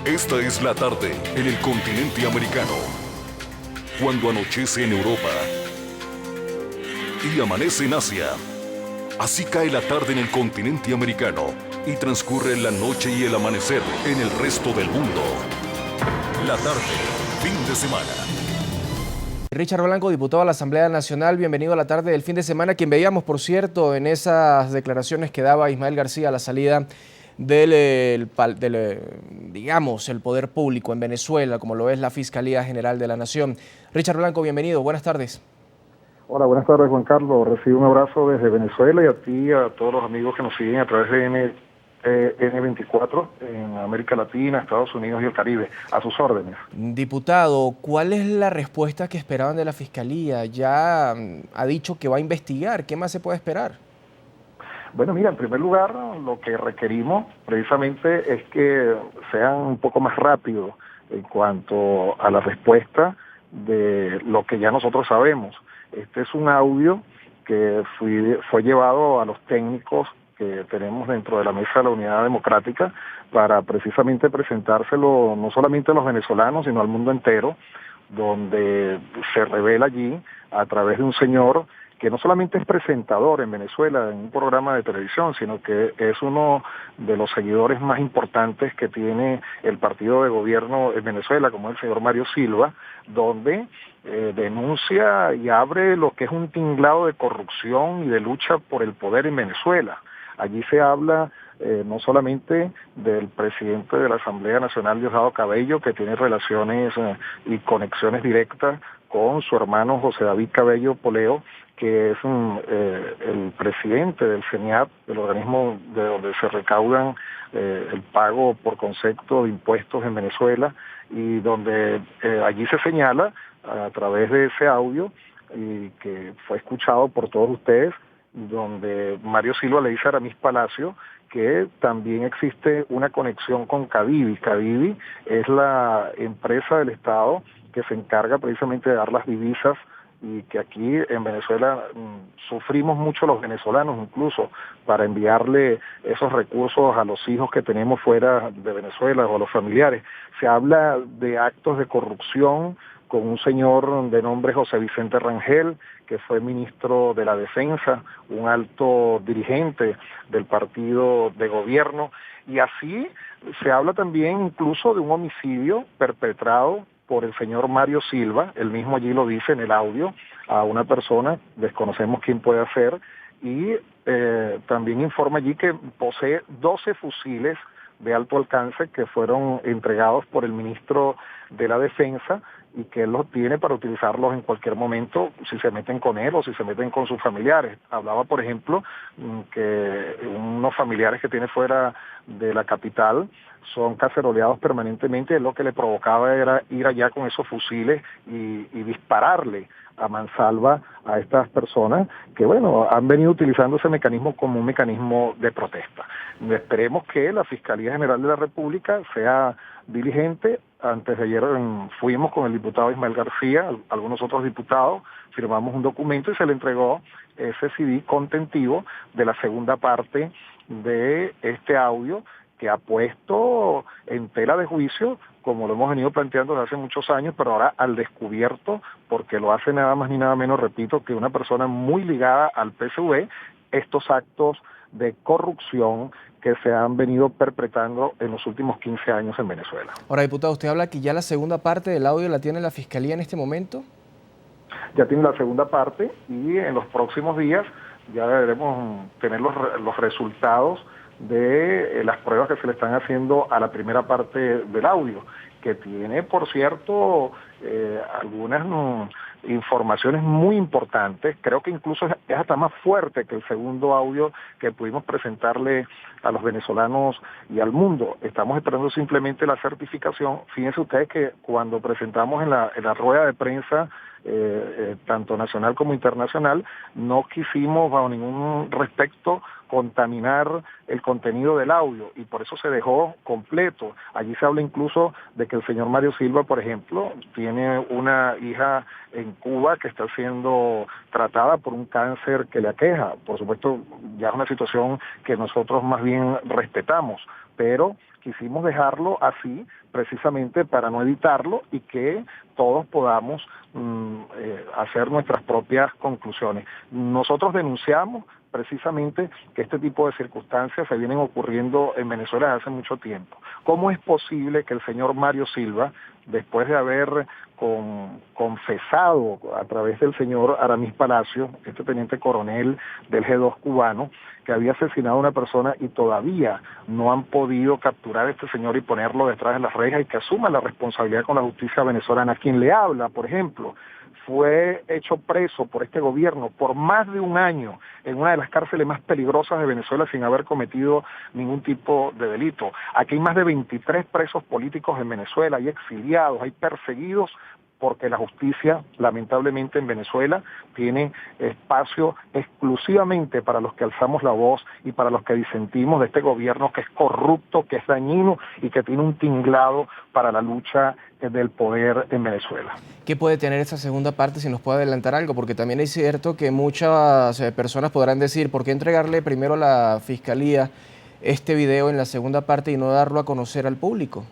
Esta es la tarde en el continente americano. Cuando anochece en Europa y amanece en Asia. Así cae la tarde en el continente americano y transcurre la noche y el amanecer en el resto del mundo. La tarde, fin de semana. Richard Blanco, diputado a la Asamblea Nacional, bienvenido a la tarde del fin de semana, quien veíamos, por cierto, en esas declaraciones que daba Ismael García a la salida digamos, el poder público en Venezuela, como lo es la Fiscalía General de la Nación. Richard Blanco, bienvenido, buenas tardes. Hola, buenas tardes, Juan Carlos. Recibo un abrazo desde Venezuela y a ti y a todos los amigos que nos siguen a través de N24 en América Latina, Estados Unidos y el Caribe. A sus órdenes. Diputado, ¿cuál es la respuesta que esperaban de la Fiscalía? Ya ha dicho que va a investigar. ¿Qué más se puede esperar? Bueno, mira, en primer lugar, lo que requerimos precisamente es que sean un poco más rápidos en cuanto a la respuesta de lo que ya nosotros sabemos. Este es un audio que fue llevado a los técnicos que tenemos dentro de la Mesa de la Unidad Democrática para precisamente presentárselo no solamente a los venezolanos, sino al mundo entero, donde se revela allí a través de un señor que no solamente es presentador en Venezuela en un programa de televisión, sino que es uno de los seguidores más importantes que tiene el partido de gobierno en Venezuela, como el señor Mario Silva, donde denuncia y abre lo que es un tinglado de corrupción y de lucha por el poder en Venezuela. Allí se habla no solamente del presidente de la Asamblea Nacional, Diosdado Cabello, que tiene relaciones y conexiones directas con su hermano José David Cabello Poleo, que es el presidente del CENIAT, el organismo de donde se recaudan el pago por concepto de impuestos en Venezuela, y donde allí se señala a través de ese audio, y que fue escuchado por todos ustedes, donde Mario Silva le dice a Aramis Palacio que también existe una conexión con Cadivi. Cadivi es la empresa del Estado que se encarga precisamente de dar las divisas, y que aquí en Venezuela sufrimos mucho los venezolanos, incluso para enviarle esos recursos a los hijos que tenemos fuera de Venezuela o a los familiares. Se habla de actos de corrupción con un señor de nombre José Vicente Rangel, que fue ministro de la Defensa, un alto dirigente del partido de gobierno, y así se habla también incluso de un homicidio perpetrado por el señor Mario Silva, él mismo allí lo dice en el audio, a una persona, desconocemos quién puede ser, y también informa allí que posee 12 fusiles de alto alcance que fueron entregados por el ministro de la Defensa, y que él los tiene para utilizarlos en cualquier momento si se meten con él o si se meten con sus familiares. Hablaba, por ejemplo, que unos familiares que tiene fuera de la capital son caceroleados permanentemente, y lo que le provocaba era ir allá con esos fusiles y dispararle a mansalva a estas personas que, bueno, han venido utilizando ese mecanismo como un mecanismo de protesta. Esperemos que la Fiscalía General de la República sea diligente. Antes de ayer fuimos con el diputado Ismael García, algunos otros diputados, firmamos un documento y se le entregó ese CD contentivo de la segunda parte de este audio, que ha puesto en tela de juicio, como lo hemos venido planteando desde hace muchos años, pero ahora al descubierto, porque lo hace nada más ni nada menos, repito, que una persona muy ligada al PSV, estos actos de corrupción que se han venido perpetrando en los últimos 15 años en Venezuela. Ahora, diputado, usted habla que ya la segunda parte del audio la tiene la Fiscalía en este momento. Ya tiene la segunda parte, y en los próximos días ya deberemos tener los resultados de las pruebas que se le están haciendo a la primera parte del audio, que tiene, por cierto, algunas informaciones muy importantes. Creo que incluso es hasta más fuerte que el segundo audio que pudimos presentarle a los venezolanos y al mundo. Estamos esperando simplemente la certificación. Fíjense ustedes que cuando presentamos en la rueda de prensa, tanto nacional como internacional, no quisimos bajo ningún respecto contaminar el contenido del audio, y por eso se dejó completo. Allí se habla incluso de que el señor Mario Silva, por ejemplo, tiene una hija en Cuba que está siendo tratada por un cáncer que le aqueja. Por supuesto, ya es una situación que nosotros más bien respetamos, pero quisimos dejarlo así precisamente para no editarlo y que todos podamos hacer nuestras propias conclusiones. Nosotros denunciamos precisamente que este tipo de circunstancias se vienen ocurriendo en Venezuela desde hace mucho tiempo. ¿Cómo es posible que el señor Mario Silva, después de haber confesado a través del señor Aramis Palacio, este teniente coronel del G2 cubano, que había asesinado a una persona y todavía no han podido capturar a este señor y ponerlo detrás de las rejas y que asuma la responsabilidad con la justicia venezolana? Quien le habla, por ejemplo, fue hecho preso por este gobierno por más de un año en una de las cárceles más peligrosas de Venezuela sin haber cometido ningún tipo de delito. Aquí hay más de 23 presos políticos en Venezuela, hay exiliados, hay perseguidos, porque la justicia, lamentablemente en Venezuela, tiene espacio exclusivamente para los que alzamos la voz y para los que disentimos de este gobierno que es corrupto, que es dañino y que tiene un tinglado para la lucha del poder en Venezuela. ¿Qué puede tener esta segunda parte, si nos puede adelantar algo? Porque también es cierto que muchas personas podrán decir, ¿por qué entregarle primero a la Fiscalía este video en la segunda parte y no darlo a conocer al público?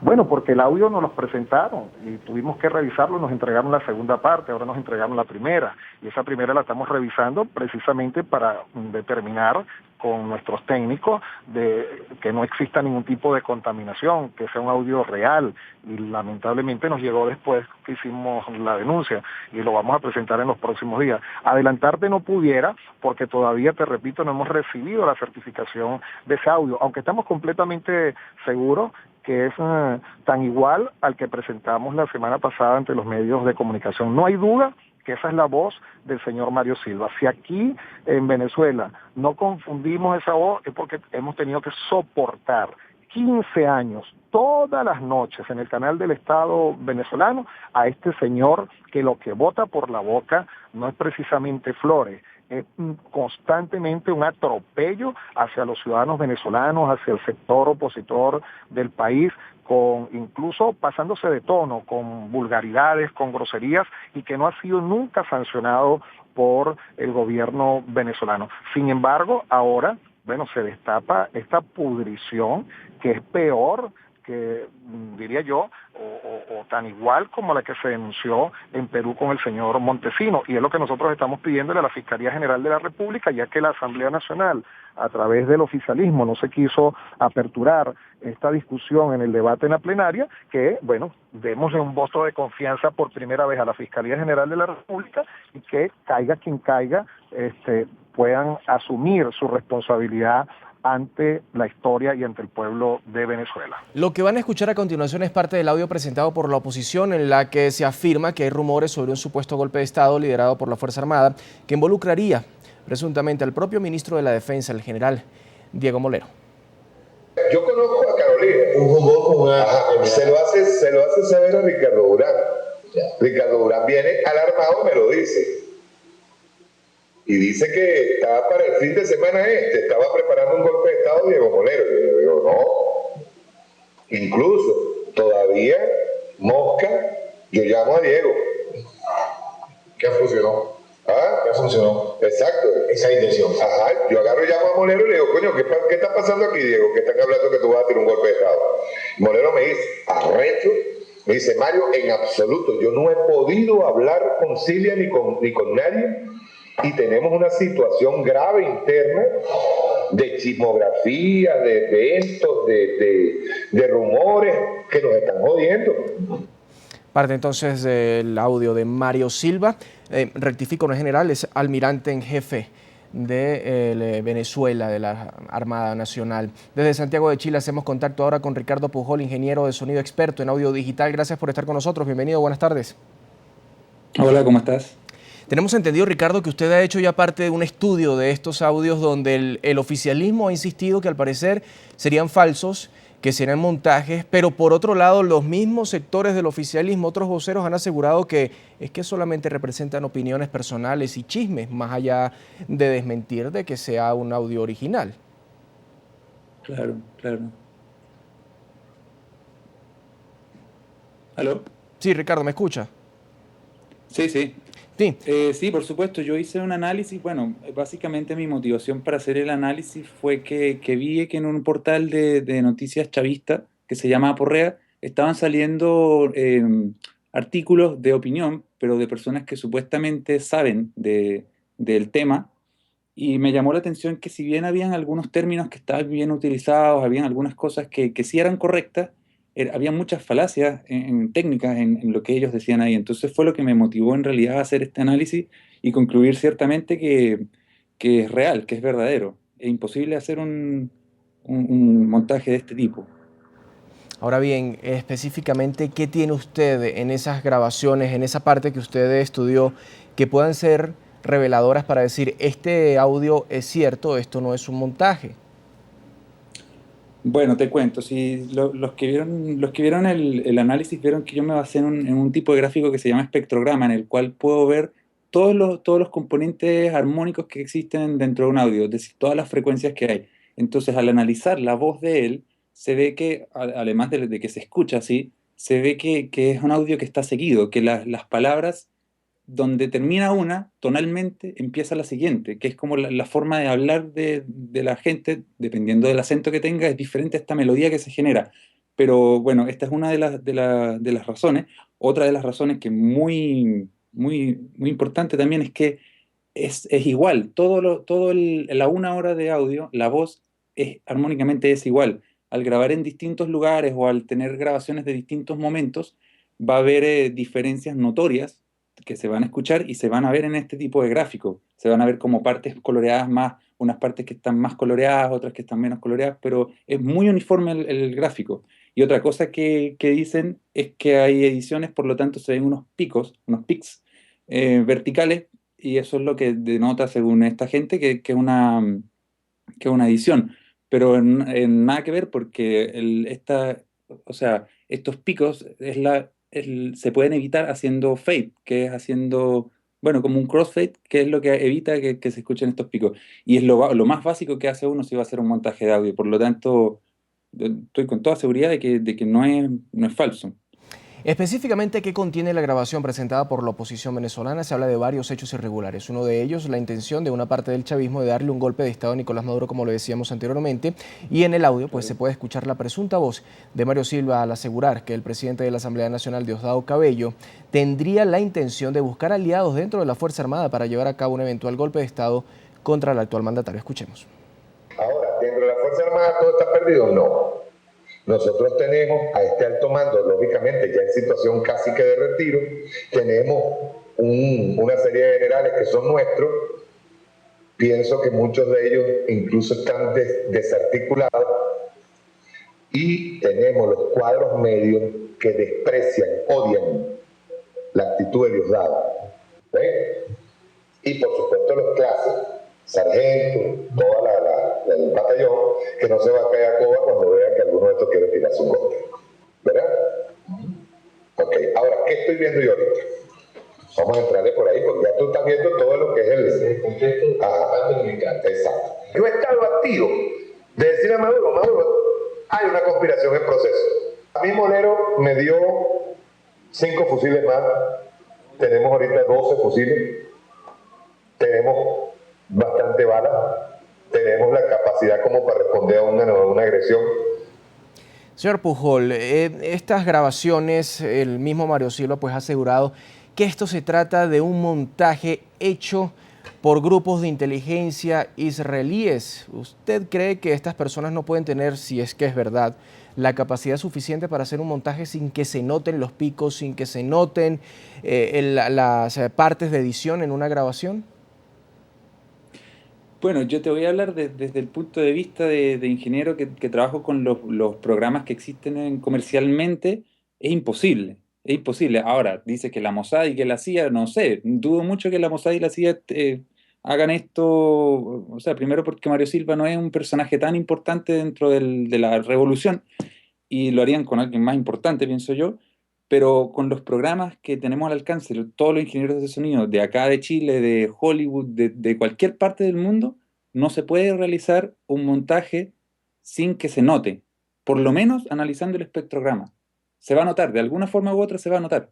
Bueno, porque el audio nos los presentaron y tuvimos que revisarlo, nos entregaron la segunda parte, ahora nos entregaron la primera, y esa primera la estamos revisando precisamente para determinar con nuestros técnicos de que no exista ningún tipo de contaminación, que sea un audio real, y lamentablemente nos llegó después que hicimos la denuncia y lo vamos a presentar en los próximos días. Adelantarte no pudiera porque todavía, te repito, no hemos recibido la certificación de ese audio, aunque estamos completamente seguros que es tan igual al que presentamos la semana pasada ante los medios de comunicación. No hay duda que esa es la voz del señor Mario Silva. Si aquí en Venezuela no confundimos esa voz, es porque hemos tenido que soportar 15 años, todas las noches en el canal del Estado venezolano, a este señor que lo que bota por la boca no es precisamente flores, es constantemente un atropello hacia los ciudadanos venezolanos, hacia el sector opositor del país, con incluso pasándose de tono, con vulgaridades, con groserías, y que no ha sido nunca sancionado por el gobierno venezolano. Sin embargo, ahora, bueno, se destapa esta pudrición que es peor que, diría yo, o tan igual como la que se denunció en Perú con el señor Montesino, y es lo que nosotros estamos pidiéndole a la Fiscalía General de la República, ya que la Asamblea Nacional, a través del oficialismo, no se quiso aperturar esta discusión en el debate en la plenaria, que, bueno, démosle un voto de confianza por primera vez a la Fiscalía General de la República y que caiga quien caiga, puedan asumir su responsabilidad ante la historia y ante el pueblo de Venezuela. Lo que van a escuchar a continuación es parte del audio presentado por la oposición en la que se afirma que hay rumores sobre un supuesto golpe de Estado liderado por la Fuerza Armada que involucraría presuntamente al propio ministro de la Defensa, el general Diego Molero. Yo conozco a Carolina. Jugó con una... Se lo hace saber a Ricardo Durán. Ricardo Durán viene alarmado, me lo dice. Y dice que estaba para el fin de semana estaba preparando un golpe de Estado Diego Molero. Yo digo, no. Incluso, todavía, Mosca, yo llamo a Diego. ¿Qué funcionó? ¿Ah? ¿Qué funcionó? Exacto. Esa intención. Ajá, yo agarro y llamo a Molero y le digo, coño, ¿qué está pasando aquí, Diego? Que están hablando que tú vas a tirar un golpe de Estado. Y Molero me dice, arrecho. Me dice, Mario, en absoluto, yo no he podido hablar con Cilia ni con nadie, y tenemos una situación grave interna de chismografía, de eventos, de rumores que nos están jodiendo. Parte entonces del audio de Mario Silva. Rectifico, no es general, es almirante en jefe de Venezuela, de la Armada Nacional. Desde Santiago de Chile hacemos contacto ahora con Ricardo Pujol, ingeniero de sonido experto en audio digital. Gracias por estar con nosotros. Bienvenido, buenas tardes. Hola, ¿cómo estás? Tenemos entendido, Ricardo, que usted ha hecho ya parte de un estudio de estos audios donde el oficialismo ha insistido que al parecer serían falsos, que serían montajes, pero por otro lado los mismos sectores del oficialismo, otros voceros han asegurado que es que solamente representan opiniones personales y chismes, más allá de desmentir de que sea un audio original. Claro, claro. ¿Aló? Sí, Ricardo, ¿me escucha? Sí, sí. Sí. Sí, por supuesto, yo hice un análisis, bueno, básicamente mi motivación para hacer el análisis fue que vi que en un portal de noticias chavista que se llama Aporrea estaban saliendo artículos de opinión, pero de personas que supuestamente saben del tema, y me llamó la atención que si bien habían algunos términos que estaban bien utilizados, habían algunas cosas que sí eran correctas, había muchas falacias en técnicas en lo que ellos decían ahí. Entonces fue lo que me motivó en realidad a hacer este análisis y concluir ciertamente que es real, que es verdadero. Es imposible hacer un montaje de este tipo. Ahora bien, específicamente, ¿qué tiene usted en esas grabaciones, en esa parte que usted estudió, que puedan ser reveladoras para decir, este audio es cierto, esto no es un montaje? Bueno, te cuento, si los que vieron el análisis vieron que yo me basé en un tipo de gráfico que se llama espectrograma, en el cual puedo ver todos los componentes armónicos que existen dentro de un audio, es decir, todas las frecuencias que hay. Entonces, al analizar la voz de él, se ve que, además de que se escucha así, se ve que es un audio que está seguido, que las palabras donde termina una, tonalmente empieza la siguiente, que es como la forma de hablar de la gente, dependiendo del acento que tenga, es diferente a esta melodía que se genera. Pero bueno, esta es una de las razones. Otra de las razones que es muy importante también es que es igual, la una hora de audio, la voz armónicamente es igual. Al grabar en distintos lugares o al tener grabaciones de distintos momentos, va a haber diferencias notorias que se van a escuchar y se van a ver en este tipo de gráfico. Se van a ver como partes coloreadas más, unas partes que están más coloreadas, otras que están menos coloreadas, pero es muy uniforme el gráfico. Y otra cosa que dicen es que hay ediciones, por lo tanto se ven unos picos, unos pics verticales, y eso es lo que denota, según esta gente, que es una edición. Pero en nada que ver porque o sea, estos picos se pueden evitar haciendo fade, que es haciendo, bueno, como un crossfade, que es lo que evita que se escuchen estos picos. Y es lo más básico que hace uno si va a hacer un montaje de audio. Por lo tanto, estoy con toda seguridad de que no es falso. Específicamente, ¿qué contiene la grabación presentada por la oposición venezolana? Se habla de varios hechos irregulares. Uno de ellos, la intención de una parte del chavismo de darle un golpe de Estado a Nicolás Maduro, como lo decíamos anteriormente. Y en el audio, pues se puede escuchar la presunta voz de Mario Silva al asegurar que el presidente de la Asamblea Nacional, Diosdado Cabello, tendría la intención de buscar aliados dentro de la Fuerza Armada para llevar a cabo un eventual golpe de Estado contra el actual mandatario. Escuchemos. Ahora, ¿dentro de la Fuerza Armada todo está perdido? No. Nosotros tenemos a este alto mando, lógicamente ya en situación casi que de retiro, tenemos una serie de generales que son nuestros, pienso que muchos de ellos incluso están desarticulados, y tenemos los cuadros medios que desprecian, odian la actitud de Diosdado. Y por supuesto los clases, sargentos, el batallón, que no se va a caer a coba cuando vean que alguno de estos quiere tirarse un golpe. ¿Verdad? Ok, ahora, ¿qué estoy viendo yo ahorita? Vamos a entrarle por ahí, porque ya tú estás viendo todo lo que es el contexto. Exacto. Yo he estado a tiro de decir a Maduro, hay una conspiración en proceso. A mí Molero me dio 5 fusiles más, tenemos ahorita 12 fusiles, tenemos bastante balas, tenemos la capacidad como para responder a una agresión. Señor Pujol, estas grabaciones, el mismo Mario Silva pues ha asegurado que esto se trata de un montaje hecho por grupos de inteligencia israelíes. ¿Usted cree que estas personas no pueden tener, si es que es verdad, la capacidad suficiente para hacer un montaje sin que se noten los picos, sin que se noten las partes de edición en una grabación? Bueno, yo te voy a hablar desde el punto de vista de ingeniero que trabajo con los programas que existen comercialmente. Es imposible, es imposible. Ahora, dice que la Mossad y que la CIA, no sé, dudo mucho que la Mossad y la CIA hagan esto, o sea, primero porque Mario Silva no es un personaje tan importante dentro de la revolución, y lo harían con alguien más importante, pienso yo, pero con los programas que tenemos al alcance, todos los ingenieros de sonido de acá de Chile, de Hollywood, de cualquier parte del mundo, no se puede realizar un montaje sin que se note, por lo menos analizando el espectrograma. Se va a notar, de alguna forma u otra se va a notar.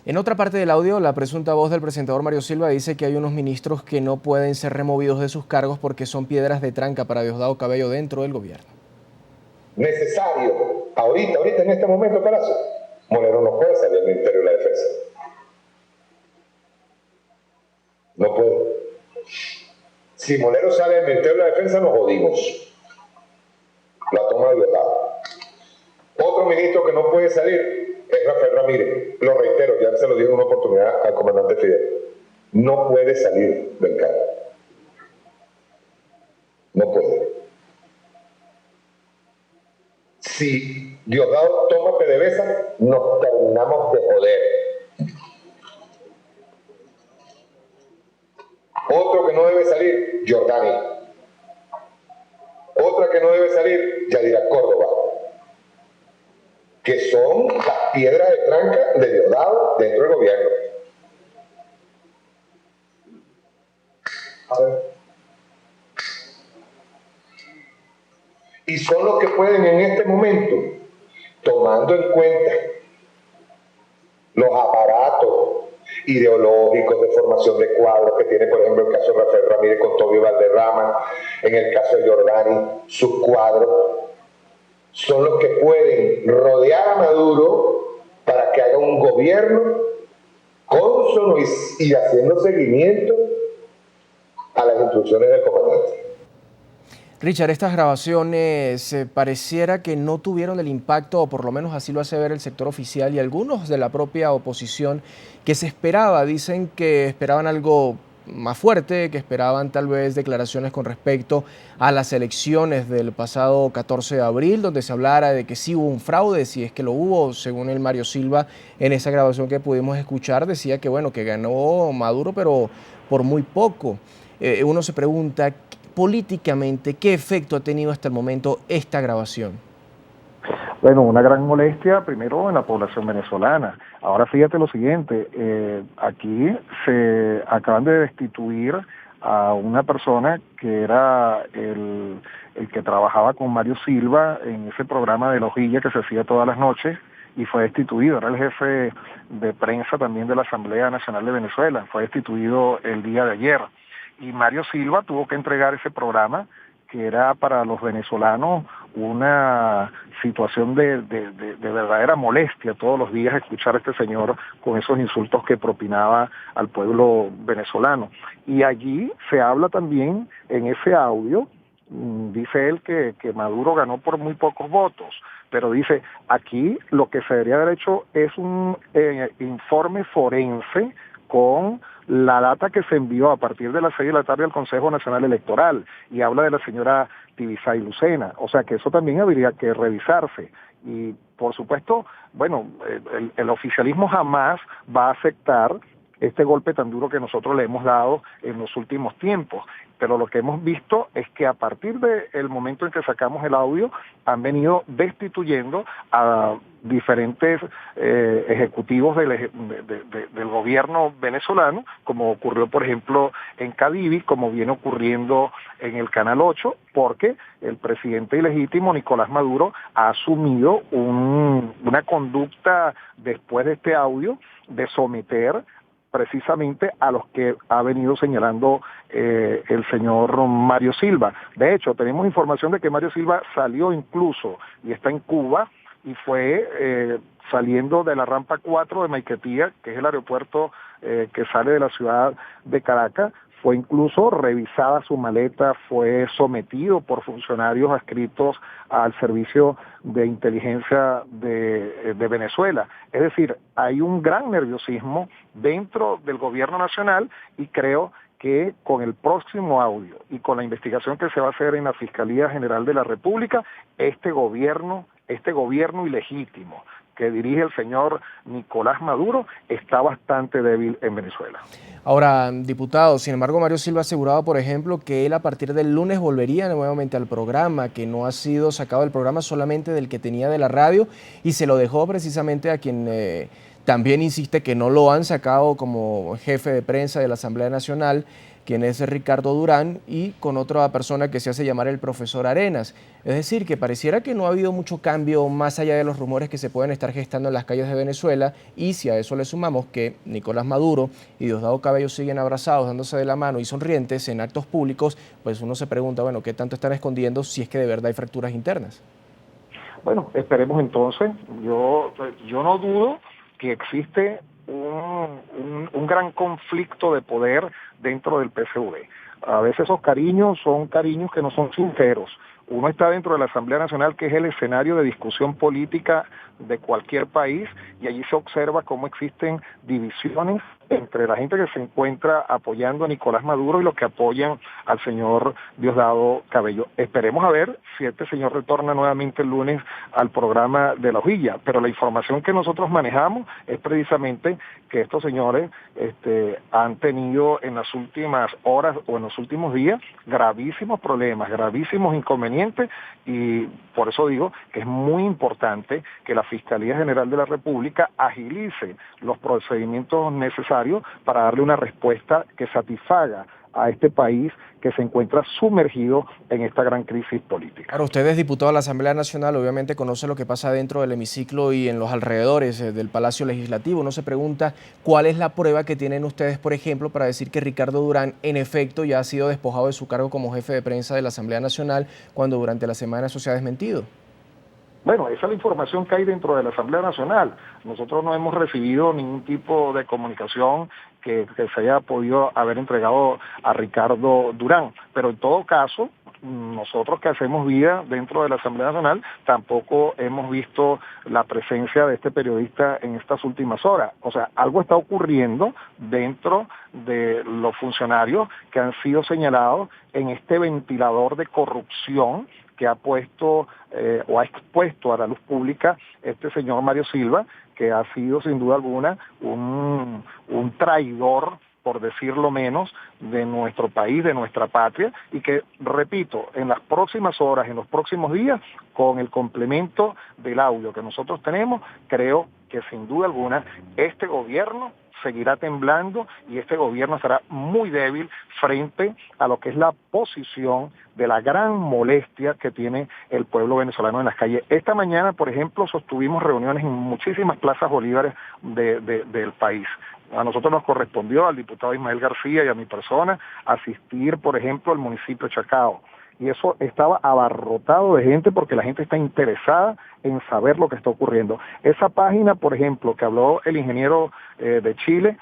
En otra parte del audio, la presunta voz del presentador Mario Silva dice que hay unos ministros que no pueden ser removidos de sus cargos porque son piedras de tranca para Diosdado Cabello dentro del gobierno. Necesario, ahorita en este momento, Palacio, Molero no puede salir del Ministerio de la Defensa. No puede. Si Molero sale del Ministerio de la Defensa, nos jodimos. La toma de Diosdado. Otro ministro que no puede salir es Rafael Ramírez. Lo reitero, ya se lo dio en una oportunidad al comandante Fidel. No puede salir del cargo. No puede. Si Diosdado toma PDVSA, nos terminamos de joder. Otro que no debe salir, Jordani. Otra que no debe salir, Yadira Córdoba. Que son las piedras de tranca de Diosdado dentro del gobierno. A ver. Y son los que pueden en este momento, tomando en cuenta los aparatos ideológicos de formación de cuadros que tiene, por ejemplo, el caso de Rafael Ramírez con Tobio Valderrama, en el caso de Jordani, sus cuadros, son los que pueden rodear a Maduro para que haga un gobierno cónsono y haciendo seguimiento a las instrucciones del comandante. Richard, estas grabaciones pareciera que no tuvieron el impacto, o por lo menos así lo hace ver el sector oficial y algunos de la propia oposición, que se esperaba. Dicen que esperaban algo más fuerte, que esperaban tal vez declaraciones con respecto a las elecciones del pasado 14 de abril, donde se hablara de que sí hubo un fraude, si es que lo hubo, según el Mario Silva, en esa grabación que pudimos escuchar, decía que bueno, que ganó Maduro, pero por muy poco. Uno se pregunta, políticamente, ¿qué efecto ha tenido hasta el momento esta grabación? Bueno, una gran molestia primero en la población venezolana. Ahora fíjate lo siguiente, aquí se acaban de destituir a una persona que era el que trabajaba con Mario Silva en ese programa de La Hojilla que se hacía todas las noches y fue destituido. Era el jefe de prensa también de la Asamblea Nacional de Venezuela, fue destituido el día de ayer. Y Mario Silva tuvo que entregar ese programa que era para los venezolanos una situación de verdadera molestia todos los días escuchar a este señor con esos insultos que propinaba al pueblo venezolano. Y allí se habla también en ese audio, dice él que Maduro ganó por muy pocos votos, pero dice, aquí lo que se debería haber hecho es un informe forense con la data que se envió a partir de las 6 de la tarde al Consejo Nacional Electoral, y habla de la señora Tibisay Lucena, o sea que eso también habría que revisarse. Y por supuesto, bueno, el oficialismo jamás va a aceptar este golpe tan duro que nosotros le hemos dado en los últimos tiempos. Pero lo que hemos visto es que a partir del momento en que sacamos el audio, han venido destituyendo a diferentes ejecutivos del gobierno venezolano, como ocurrió, por ejemplo, en Cadivi, como viene ocurriendo en el Canal 8, porque el presidente ilegítimo, Nicolás Maduro, ha asumido una conducta después de este audio de someter precisamente a los que ha venido señalando el señor Mario Silva. De hecho, tenemos información de que Mario Silva salió incluso y está en Cuba y fue saliendo de la rampa 4 de Maiquetía, que es el aeropuerto que sale de la ciudad de Caracas. Fue incluso revisada su maleta, fue sometido por funcionarios adscritos al Servicio de Inteligencia de Venezuela. Es decir, hay un gran nerviosismo dentro del gobierno nacional y creo que con el próximo audio y con la investigación que se va a hacer en la Fiscalía General de la República, este gobierno ilegítimo que dirige el señor Nicolás Maduro está bastante débil en Venezuela. Ahora, diputado, sin embargo, Mario Silva ha asegurado, por ejemplo, que él a partir del lunes volvería nuevamente al programa, que no ha sido sacado del programa solamente del que tenía de la radio, y se lo dejó precisamente a quien también insiste que no lo han sacado como jefe de prensa de la Asamblea Nacional, quien es Ricardo Durán, y con otra persona que se hace llamar el profesor Arenas. Es decir, que pareciera que no ha habido mucho cambio más allá de los rumores que se pueden estar gestando en las calles de Venezuela, y si a eso le sumamos que Nicolás Maduro y Diosdado Cabello siguen abrazados, dándose de la mano y sonrientes en actos públicos, pues uno se pregunta, bueno, ¿qué tanto están escondiendo si es que de verdad hay fracturas internas? Bueno, esperemos entonces. Yo no dudo que existe un gran conflicto de poder dentro del PSV. A veces esos cariños son cariños que no son sinceros. Uno está dentro de la Asamblea Nacional, que es el escenario de discusión política de cualquier país, y allí se observa cómo existen divisiones entre la gente que se encuentra apoyando a Nicolás Maduro y los que apoyan al señor Diosdado Cabello. Esperemos a ver si este señor retorna nuevamente el lunes al programa de La Hojilla, pero la información que nosotros manejamos es precisamente que estos señores han tenido en las últimas horas o en los últimos días gravísimos problemas, gravísimos inconvenientes, y por eso digo que es muy importante que la Fiscalía General de la República agilice los procedimientos necesarios para darle una respuesta que satisfaga a este país que se encuentra sumergido en esta gran crisis política. Ahora, usted es diputado de la Asamblea Nacional, obviamente conoce lo que pasa dentro del hemiciclo y en los alrededores del Palacio Legislativo. Uno se pregunta cuál es la prueba que tienen ustedes, por ejemplo, para decir que Ricardo Durán, en efecto, ya ha sido despojado de su cargo como jefe de prensa de la Asamblea Nacional, cuando durante la semana eso se ha desmentido. Bueno, esa es la información que hay dentro de la Asamblea Nacional. Nosotros no hemos recibido ningún tipo de comunicación que se haya podido haber entregado a Ricardo Durán. Pero en todo caso, nosotros que hacemos vida dentro de la Asamblea Nacional, tampoco hemos visto la presencia de este periodista en estas últimas horas. O sea, algo está ocurriendo dentro de los funcionarios que han sido señalados en este ventilador de corrupción que ha puesto o ha expuesto a la luz pública este señor Mario Silva, que ha sido sin duda alguna un traidor, por decirlo menos, de nuestro país, de nuestra patria, y que, repito, en las próximas horas, en los próximos días, con el complemento del audio que nosotros tenemos, creo que sin duda alguna este gobierno seguirá temblando y este gobierno estará muy débil frente a lo que es la posición de la gran molestia que tiene el pueblo venezolano en las calles. Esta mañana, por ejemplo, sostuvimos reuniones en muchísimas plazas bolívares del país. A nosotros nos correspondió, al diputado Ismael García y a mi persona, asistir, por ejemplo, al municipio de Chacao. Y eso estaba abarrotado de gente porque la gente está interesada en saber lo que está ocurriendo. Esa página, por ejemplo, que habló el ingeniero de Chile,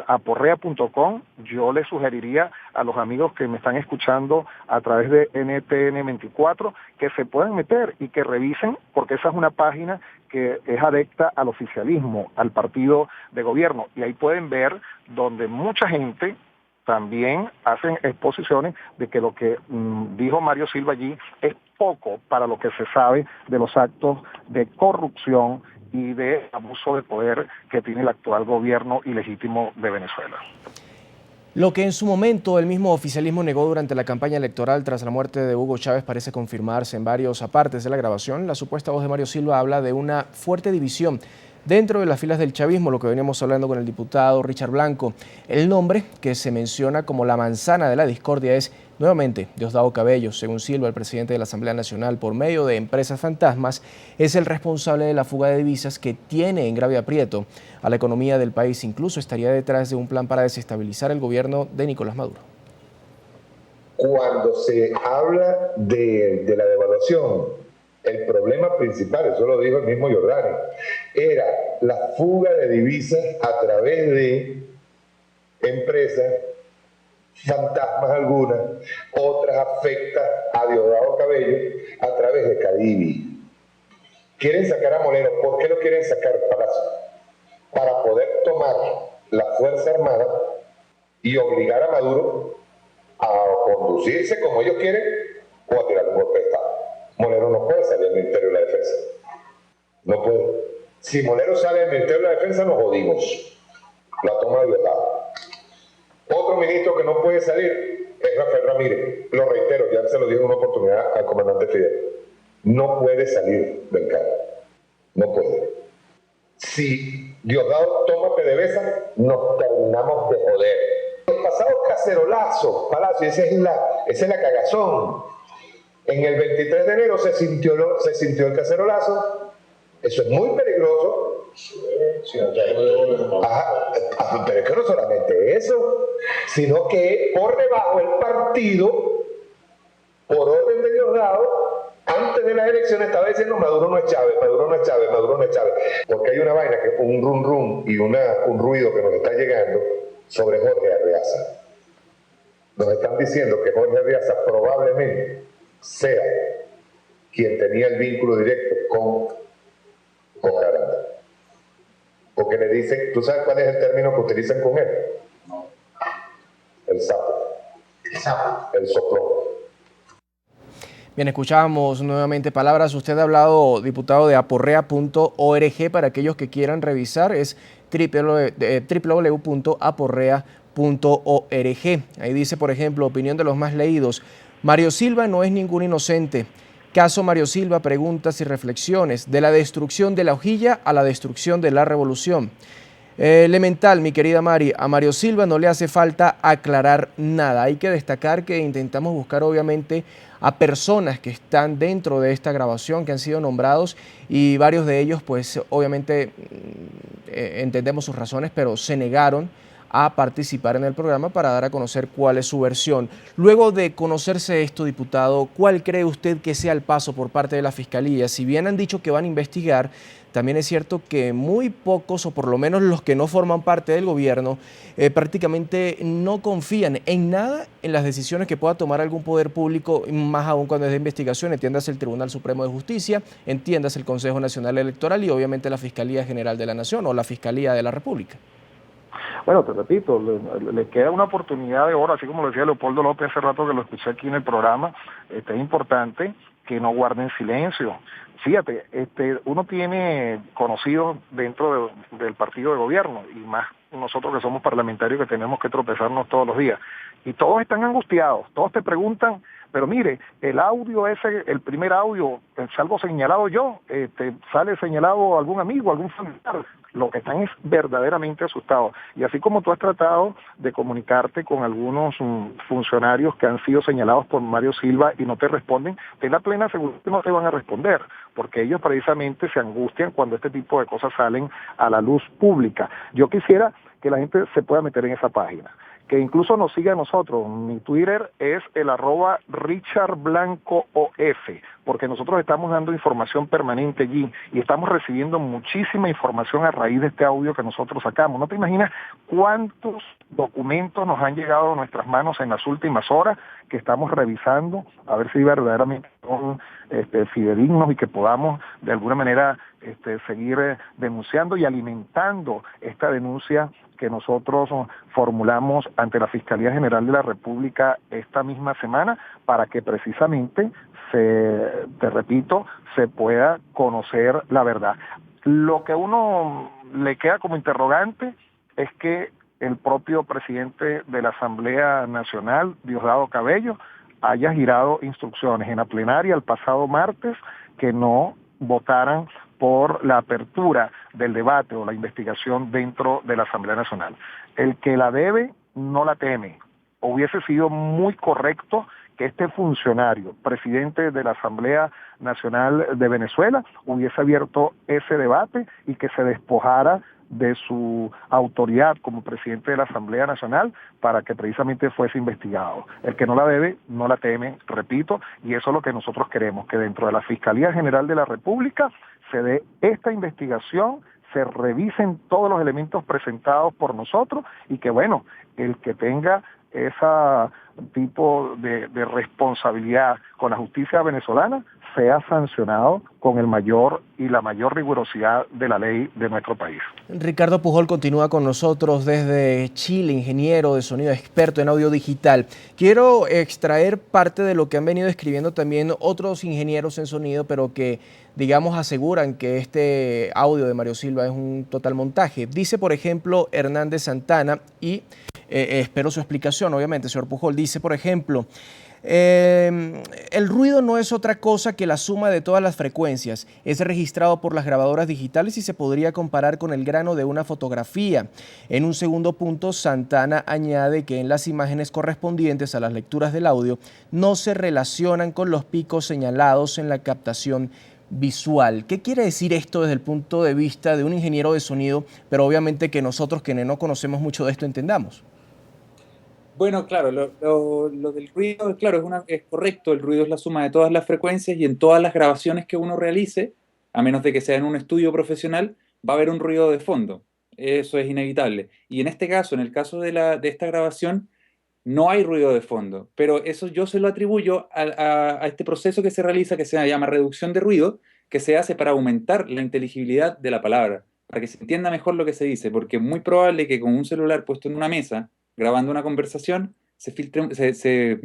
aporrea.com, yo le sugeriría a los amigos que me están escuchando a través de NTN 24 que se puedan meter y que revisen, porque esa es una página que es adepta al oficialismo, al partido de gobierno, y ahí pueden ver donde mucha gente también hacen exposiciones de que lo que dijo Mario Silva allí es poco para lo que se sabe de los actos de corrupción y de abuso de poder que tiene el actual gobierno ilegítimo de Venezuela. Lo que en su momento el mismo oficialismo negó durante la campaña electoral tras la muerte de Hugo Chávez parece confirmarse en varios apartes de la grabación. La supuesta voz de Mario Silva habla de una fuerte división dentro de las filas del chavismo, lo que veníamos hablando con el diputado Richard Blanco. El nombre que se menciona como la manzana de la discordia es nuevamente Diosdado Cabello. Según Silva, el presidente de la Asamblea Nacional, por medio de empresas fantasmas, es el responsable de la fuga de divisas que tiene en grave aprieto a la economía del país. Incluso estaría detrás de un plan para desestabilizar el gobierno de Nicolás Maduro. Cuando se habla de la devaluación, el problema principal, eso lo dijo el mismo Giordani, era la fuga de divisas a través de empresas, fantasmas algunas, otras afectas a Diosdado Cabello a través de Cadivi. Quieren sacar a Molero. ¿Por qué lo quieren sacar, Palacio? Para poder tomar la Fuerza Armada y obligar a Maduro a conducirse como ellos quieren o a tirar un golpe de Estado. Molero no puede salir del Ministerio de la Defensa. No puede. Si Molero sale del Ministerio de la Defensa, nos jodimos. La toma de Diosdado. Otro ministro que no puede salir es Rafael Ramírez. Lo reitero, ya se lo dio en una oportunidad al comandante Fidel. No puede salir del cargo. No puede. Si Diosdado toma PDVSA, nos terminamos de joder. pasado cacerolazo, Palacio, esa es la cagazón. En el 23 de enero se sintió el cacerolazo. Eso es muy peligroso. Ajá, pero es que no solamente eso, sino que por debajo el partido, por orden de Diosdado, antes de las elecciones estaba diciendo Maduro no es Chávez, Maduro no es Chávez, Maduro no es Chávez. Porque hay una vaina, que un rum rum y un ruido que nos está llegando sobre Jorge Arreaza. Nos están diciendo que Jorge Arreaza probablemente sea quien tenía el vínculo directo con Caranda. Porque le dicen, ¿tú sabes cuál es el término que utilizan con él? No. El sapo. El sapo. El soplón. Bien, escuchamos nuevamente palabras. Usted ha hablado, diputado, de aporrea.org para aquellos que quieran revisar. Es www.aporrea.org. Ahí dice, por ejemplo, opinión de los más leídos. Mario Silva no es ningún inocente. Caso Mario Silva, preguntas y reflexiones. De la destrucción de la hojilla a la destrucción de la revolución. Elemental, mi querida Mari, a Mario Silva no le hace falta aclarar nada. Hay que destacar que intentamos buscar obviamente a personas que están dentro de esta grabación, que han sido nombrados, y varios de ellos pues obviamente entendemos sus razones, pero se negaron a participar en el programa para dar a conocer cuál es su versión. Luego de conocerse esto, diputado, ¿cuál cree usted que sea el paso por parte de la Fiscalía? Si bien han dicho que van a investigar, también es cierto que muy pocos, o por lo menos los que no forman parte del gobierno, prácticamente no confían en nada en las decisiones que pueda tomar algún poder público, más aún cuando es de investigación, entiéndase el Tribunal Supremo de Justicia, entiéndase el Consejo Nacional Electoral y obviamente la Fiscalía General de la Nación o la Fiscalía de la República. Bueno, te repito, le queda una oportunidad de oro, así como lo decía Leopoldo López hace rato que lo escuché aquí en el programa. Es importante que no guarden silencio. Fíjate, uno tiene conocidos dentro del partido de gobierno, y más nosotros que somos parlamentarios que tenemos que tropezarnos todos los días, y todos están angustiados, todos te preguntan, pero mire, el audio ese, el primer audio, salgo señalado yo, sale señalado algún amigo, algún familiar. Lo que están es verdaderamente asustados. Y así como tú has tratado de comunicarte con algunos funcionarios que han sido señalados por Mario Silva y no te responden, ten la plena seguridad que no te van a responder, porque ellos precisamente se angustian cuando este tipo de cosas salen a la luz pública. Yo quisiera que la gente se pueda meter en esa página, que incluso nos siga a nosotros. Mi Twitter es el @RichardBlancoOF, porque nosotros estamos dando información permanente allí y estamos recibiendo muchísima información a raíz de este audio que nosotros sacamos. No te imaginas cuántos documentos nos han llegado a nuestras manos en las últimas horas que estamos revisando, a ver si verdaderamente son fidedignos y que podamos de alguna manera seguir denunciando y alimentando esta denuncia que nosotros formulamos ante la Fiscalía General de la República esta misma semana, para que precisamente te repito, se pueda conocer la verdad. Lo que uno le queda como interrogante es que el propio presidente de la Asamblea Nacional, Diosdado Cabello, haya girado instrucciones en la plenaria el pasado martes que no votaran por la apertura del debate o la investigación dentro de la Asamblea Nacional. El que la debe no la teme. Hubiese sido muy correcto que este funcionario, presidente de la Asamblea Nacional de Venezuela, hubiese abierto ese debate y que se despojara de su autoridad como presidente de la Asamblea Nacional para que precisamente fuese investigado. El que no la debe, no la teme, repito, y eso es lo que nosotros queremos, que dentro de la Fiscalía General de la República se dé esta investigación, se revisen todos los elementos presentados por nosotros y que, bueno, el que tenga ese tipo de responsabilidad con la justicia venezolana sea sancionado con el mayor y la mayor rigurosidad de la ley de nuestro país. Ricardo Pujol continúa con nosotros desde Chile, ingeniero de sonido, experto en audio digital. Quiero extraer parte de lo que han venido escribiendo también otros ingenieros en sonido, pero que, digamos, aseguran que este audio de Mario Silva es un total montaje. Dice, por ejemplo, Hernández Santana, y espero su explicación, obviamente, señor Pujol, dice, por ejemplo, El ruido no es otra cosa que la suma de todas las frecuencias. Es registrado por las grabadoras digitales y se podría comparar con el grano de una fotografía. En un segundo punto, Santana añade que en las imágenes correspondientes a las lecturas del audio no se relacionan con los picos señalados en la captación visual. ¿Qué quiere decir esto desde el punto de vista de un ingeniero de sonido, pero obviamente que nosotros que no conocemos mucho de esto entendamos? Bueno, claro, lo del ruido, claro, es correcto, el ruido es la suma de todas las frecuencias y en todas las grabaciones que uno realice, a menos de que sea en un estudio profesional, va a haber un ruido de fondo. Eso es inevitable. Y en este caso, en el caso de esta grabación, no hay ruido de fondo, pero eso yo se lo atribuyo a este proceso que se realiza, que se llama reducción de ruido, que se hace para aumentar la inteligibilidad de la palabra, para que se entienda mejor lo que se dice, porque es muy probable que con un celular puesto en una mesa, grabando una conversación, se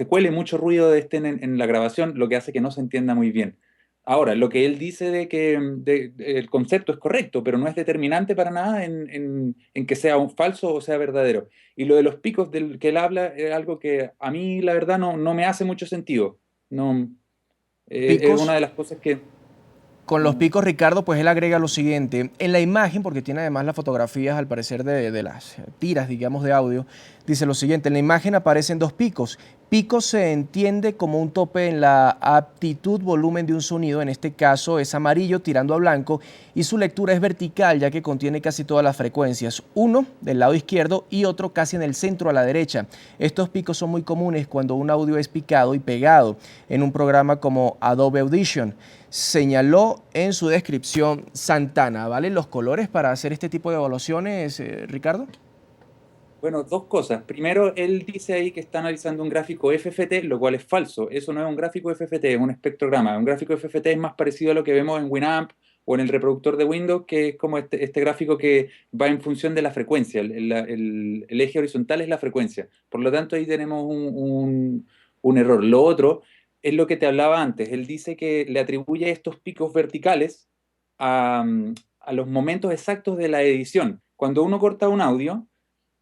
cuele mucho ruido de en la grabación, lo que hace que no se entienda muy bien. Ahora, lo que él dice el concepto es correcto, pero no es determinante para nada en que sea un falso o sea verdadero. Y lo de los picos del que él habla es algo que a mí, la verdad, no me hace mucho sentido. No, es una Picos. de las cosas que... Con los no- picos, Ricardo, pues él agrega lo siguiente. En la imagen, porque tiene además las fotografías, al parecer, de las tiras, digamos, de audio, dice lo siguiente. En la imagen aparecen dos picos. Pico se entiende como un tope en la aptitud volumen de un sonido, en este caso es amarillo tirando a blanco, y su lectura es vertical, ya que contiene casi todas las frecuencias. Uno del lado izquierdo y otro casi en el centro a la derecha. Estos picos son muy comunes cuando un audio es picado y pegado en un programa como Adobe Audition. Señaló en su descripción Santana. ¿Valen los colores para hacer este tipo de evaluaciones, Ricardo? Bueno, dos cosas. Primero, él dice ahí que está analizando un gráfico FFT, lo cual es falso. Eso no es un gráfico FFT, es un espectrograma. Un gráfico FFT es más parecido a lo que vemos en Winamp o en el reproductor de Windows, que es como este gráfico que va en función de la frecuencia. El eje horizontal es la frecuencia. Por lo tanto, ahí tenemos un error. Lo otro es lo que te hablaba antes. Él dice que le atribuye estos picos verticales a, a los momentos exactos de la edición. Cuando uno corta un audio,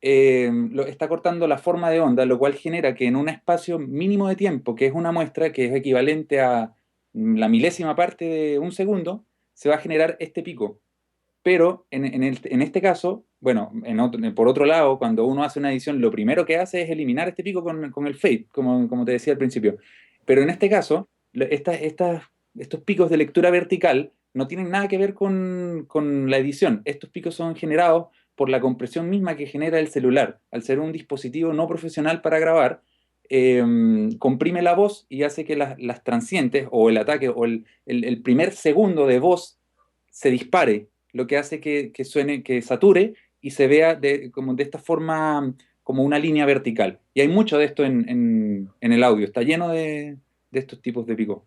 está cortando la forma de onda, lo cual genera que en un espacio mínimo de tiempo, que es una muestra que es equivalente a la milésima parte de un segundo, se va a generar este pico. Pero en este caso, bueno, por otro lado, cuando uno hace una edición, lo primero que hace es eliminar este pico con el fade, como te decía al principio. Pero en este caso, estos picos de lectura vertical no tienen nada que ver con la edición. Estos picos son generados por la compresión misma que genera el celular. Al ser un dispositivo no profesional para grabar, eh, comprime la voz y hace que las transientes o el ataque o el primer segundo de voz se dispare, lo que hace que suene, que sature y se vea como de esta forma, como una línea vertical. Y hay mucho de esto en el audio, está lleno de estos tipos de picos.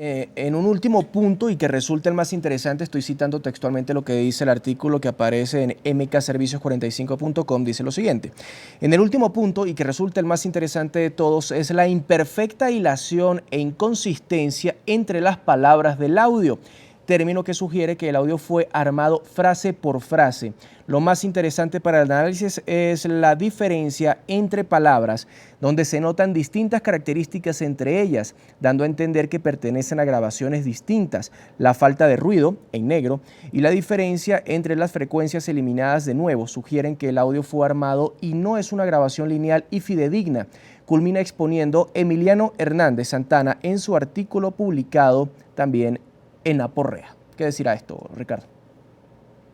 En un último punto y que resulta el más interesante, estoy citando textualmente lo que dice el artículo que aparece en mkservicios45.com, dice lo siguiente. En el último punto y que resulta el más interesante de todos es la imperfecta hilación e inconsistencia entre las palabras del audio, término que sugiere que el audio fue armado frase por frase. Lo más interesante para el análisis es la diferencia entre palabras, donde se notan distintas características entre ellas, dando a entender que pertenecen a grabaciones distintas, la falta de ruido, en negro, y la diferencia entre las frecuencias eliminadas de nuevo, sugieren que el audio fue armado y no es una grabación lineal y fidedigna, culmina exponiendo Emiliano Hernández Santana en su artículo publicado también en Aporrea. ¿Qué decir a esto, Ricardo?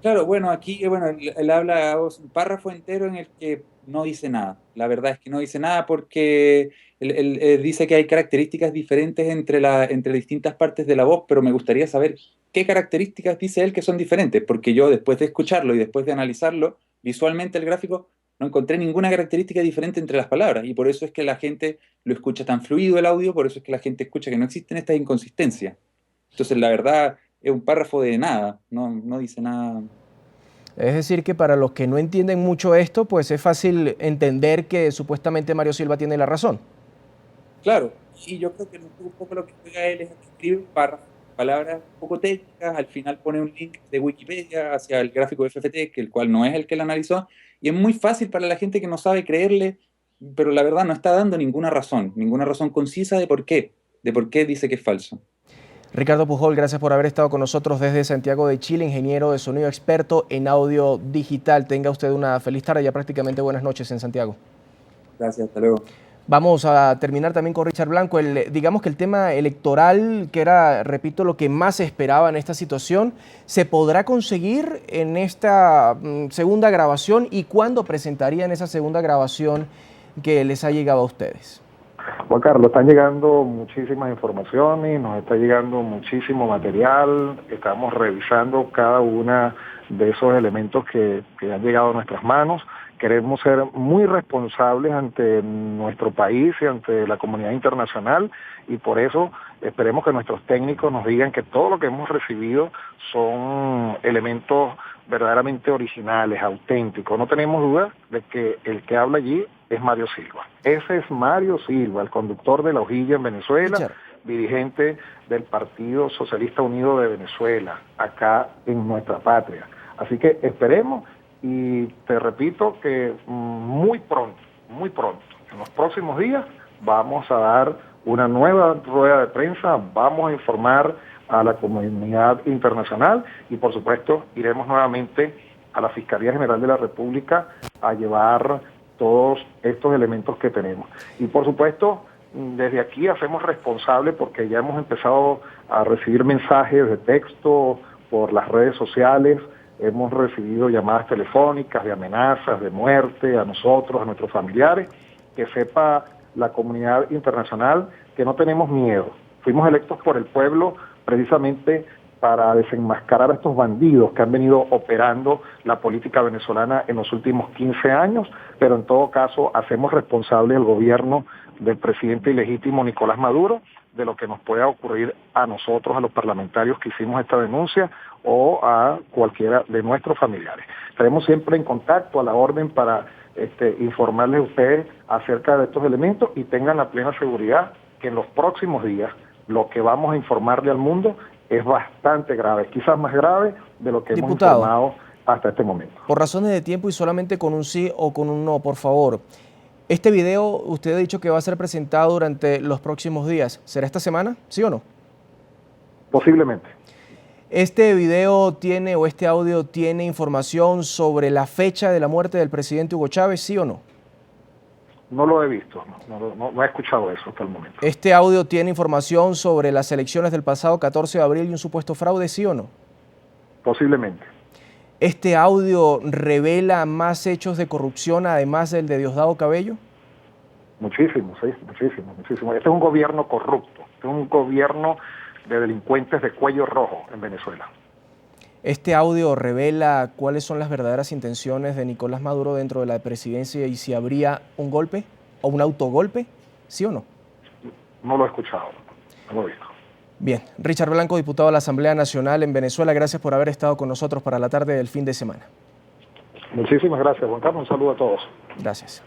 Claro, bueno, aquí bueno, él habla un párrafo entero en el que no dice nada. La verdad es que no dice nada porque él dice que hay características diferentes entre distintas partes de la voz, pero me gustaría saber qué características dice él que son diferentes, porque yo después de escucharlo y después de analizarlo visualmente el gráfico, no encontré ninguna característica diferente entre las palabras y por eso es que la gente lo escucha tan fluido el audio, por eso es que la gente escucha que no existen estas inconsistencias. Entonces, la verdad, es un párrafo de nada, no dice nada. Es decir, que para los que no entienden mucho esto, pues es fácil entender que supuestamente Mario Silva tiene la razón. Claro, y yo creo que un poco lo que juega él es escribir un párrafo, palabras un poco técnicas, al final pone un link de Wikipedia hacia el gráfico de FFT, que el cual no es el que él analizó, y es muy fácil para la gente que no sabe creerle pero la verdad no está dando ninguna razón concisa de por qué dice que es falso. Ricardo Pujol, gracias por haber estado con nosotros desde Santiago de Chile, ingeniero de sonido experto en audio digital. Tenga usted una feliz tarde, ya prácticamente buenas noches en Santiago. Gracias, hasta luego. Vamos a terminar también con Richard Blanco. Digamos que el tema electoral, que era, repito, lo que más se esperaba en esta situación, ¿se podrá conseguir en esta segunda grabación? ¿Y cuándo presentarían esa segunda grabación que les ha llegado a ustedes? Juan Carlos, están llegando muchísimas informaciones, nos está llegando muchísimo material, estamos revisando cada uno de esos elementos que han llegado a nuestras manos. Queremos ser muy responsables ante nuestro país y ante la comunidad internacional, y por eso esperemos que nuestros técnicos nos digan que todo lo que hemos recibido son elementos verdaderamente originales, auténticos. No tenemos duda de que el que habla allí es Mario Silva. Ese es Mario Silva, el conductor de La Hojilla en Venezuela, Richard, dirigente del Partido Socialista Unido de Venezuela, acá en nuestra patria. Así que esperemos, y te repito que muy pronto, en los próximos días, vamos a dar una nueva rueda de prensa, vamos a informar a la comunidad internacional y por supuesto iremos nuevamente a la Fiscalía General de la República a llevar todos estos elementos que tenemos. Y por supuesto, desde aquí hacemos responsable, porque ya hemos empezado a recibir mensajes de texto por las redes sociales, hemos recibido llamadas telefónicas de amenazas, de muerte a nosotros, a nuestros familiares. Que sepa la comunidad internacional que no tenemos miedo. Fuimos electos por el pueblo precisamente para desenmascarar a estos bandidos que han venido operando la política venezolana en los últimos 15 años, pero en todo caso hacemos responsable al gobierno del presidente ilegítimo Nicolás Maduro de lo que nos pueda ocurrir a nosotros, a los parlamentarios que hicimos esta denuncia, o a cualquiera de nuestros familiares. Estaremos siempre en contacto, a la orden, para informarles a ustedes acerca de estos elementos, y tengan la plena seguridad que en los próximos días lo que vamos a informarle al mundo es bastante grave, quizás más grave de lo que hemos informado hasta este momento. Por razones de tiempo y solamente con un sí o con un no, por favor. Este video, usted ha dicho que va a ser presentado durante los próximos días. ¿Será esta semana? ¿Sí o no? Posiblemente. ¿Este video tiene, o este audio tiene información sobre la fecha de la muerte del presidente Hugo Chávez, sí o no? No lo he visto, no he escuchado eso hasta el momento. ¿Este audio tiene información sobre las elecciones del pasado 14 de abril y un supuesto fraude, sí o no? Posiblemente. ¿Este audio revela más hechos de corrupción además del de Diosdado Cabello? Muchísimo, sí, muchísimo. Este es un gobierno corrupto, este es un gobierno de delincuentes de cuello rojo en Venezuela. ¿Este audio revela cuáles son las verdaderas intenciones de Nicolás Maduro dentro de la presidencia y si habría un golpe o un autogolpe, sí o no? No lo he escuchado, no lo he visto. Bien, Richard Blanco, diputado de la Asamblea Nacional en Venezuela, gracias por haber estado con nosotros para la tarde del fin de semana. Muchísimas gracias, Juan Carlos, un saludo a todos. Gracias.